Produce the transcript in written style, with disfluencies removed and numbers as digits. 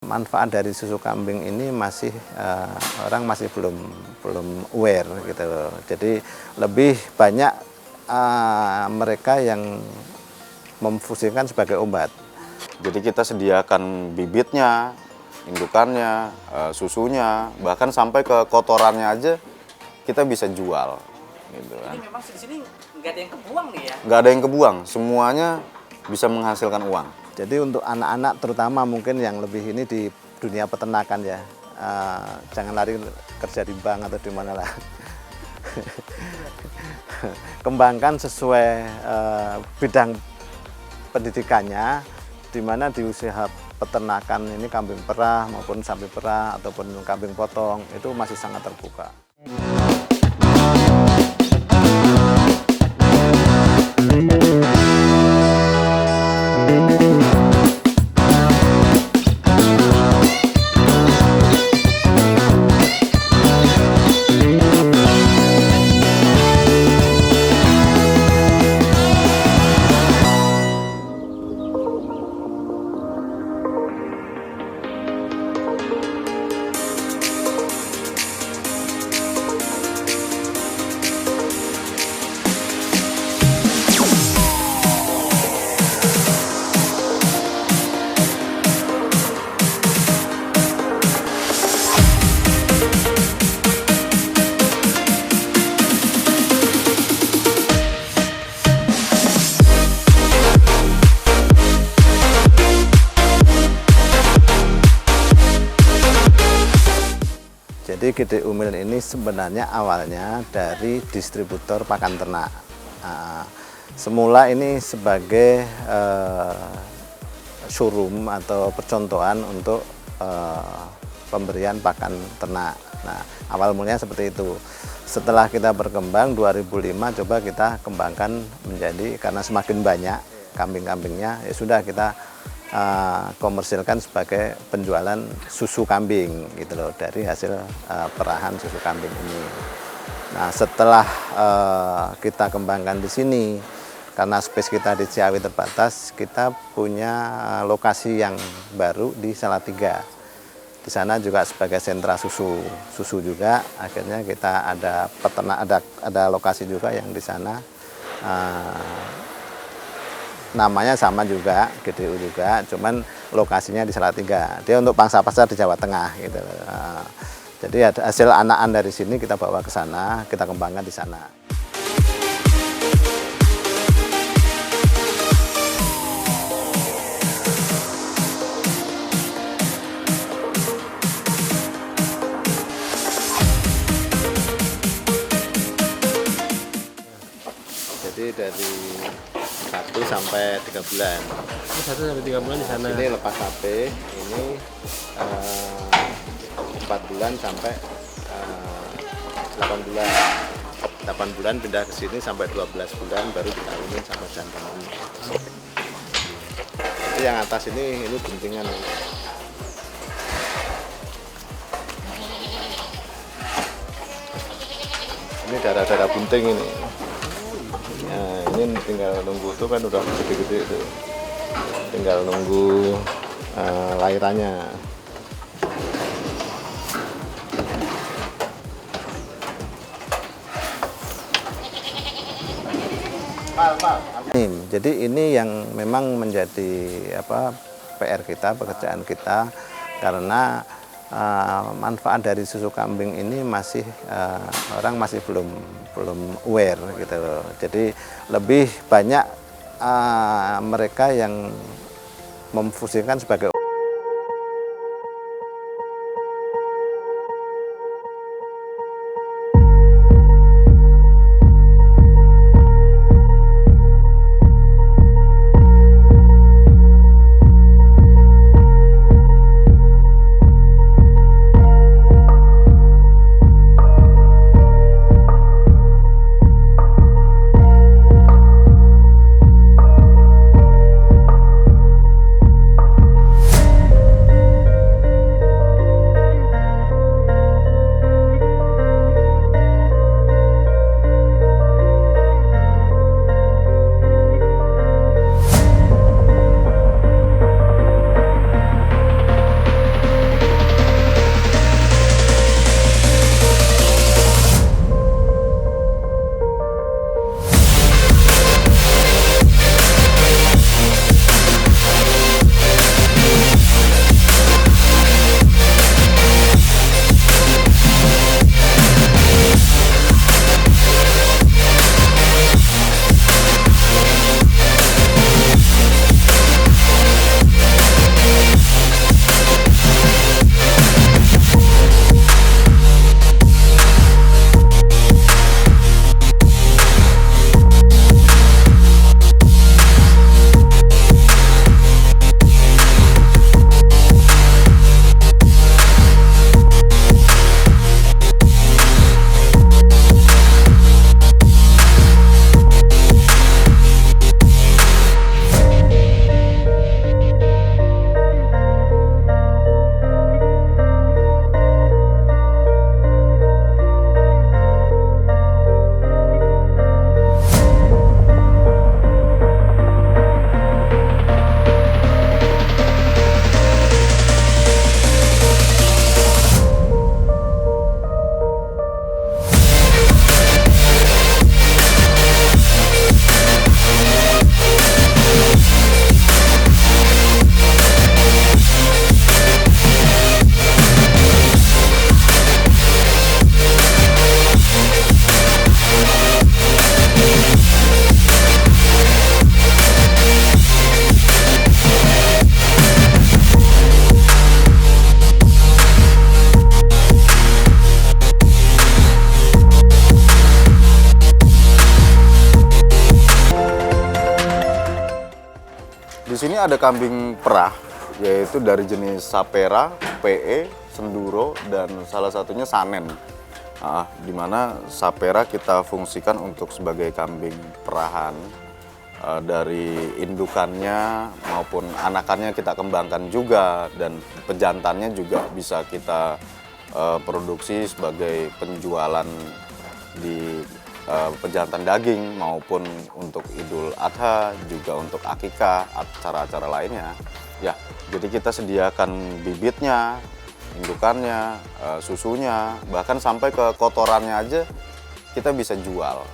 Manfaat dari susu kambing ini masih orang masih belum aware gitu loh. Jadi lebih banyak mereka yang memfungsikan sebagai obat. Jadi kita sediakan bibitnya, indukannya, susunya, bahkan sampai ke kotorannya aja kita bisa jual. Gitu kan. Jadi memang di sini nggak ada yang kebuang nih ya? Nggak ada yang kebuang, semuanya bisa menghasilkan uang. Jadi untuk anak-anak terutama mungkin yang lebih ini di dunia peternakan ya, jangan lari kerja di bank atau di mana lah. Kembangkan sesuai bidang pendidikannya, di mana di usaha peternakan ini kambing perah maupun sapi perah ataupun kambing potong itu masih sangat terbuka. Jadi Gede Umil ini sebenarnya awalnya dari distributor pakan ternak. Semula ini sebagai showroom atau percontohan untuk pemberian pakan ternak. Nah, awal mulanya seperti itu. Setelah kita berkembang 2005 coba kita kembangkan menjadi, karena semakin banyak kambing-kambingnya, ya sudah kita komersilkan sebagai penjualan susu kambing gitu loh, dari hasil perahan susu kambing ini. Nah, setelah kita kembangkan di sini, karena space kita di Ciawi terbatas, kita punya lokasi yang baru di Salatiga. Di sana juga sebagai sentra susu juga. Akhirnya kita ada peternak, ada lokasi juga yang di sana. Namanya sama juga, GDU juga, cuman lokasinya di Salatiga. Dia untuk pangsa pasar di Jawa Tengah gitu. Jadi ada hasil anakan dari sini kita bawa ke sana, kita kembangkan di sana. Jadi dari 1 sampai 3 bulan. 1 sampai 3 bulan di sana. Ini lepas HP, ini 4 bulan sampai 8 bulan. 8 bulan pindah ke sini sampai 12 bulan baru dikawinin sama jantan ini. Jadi yang atas ini buntingan. Ini darah-darah bunting ini. Nah, ini tinggal nunggu, tuh kan udah gede-gede itu, tinggal nunggu lahirannya. Jadi ini yang memang menjadi PR kita, pekerjaan kita, karena manfaat dari susu kambing ini masih orang masih belum aware gitu loh. Jadi lebih banyak mereka yang memfungsikan sebagai ada kambing perah, yaitu dari jenis Sapera, PE, Senduro, dan salah satunya Sanen. Di mana Sapera kita fungsikan untuk sebagai kambing perahan. Dari indukannya maupun anakannya kita kembangkan juga, dan pejantannya juga bisa kita produksi sebagai penjualan di pejantan daging maupun untuk Idul Adha, juga untuk akikah, acara-acara lainnya. Ya, jadi kita sediakan bibitnya, indukannya, susunya, bahkan sampai ke kotorannya aja kita bisa jual.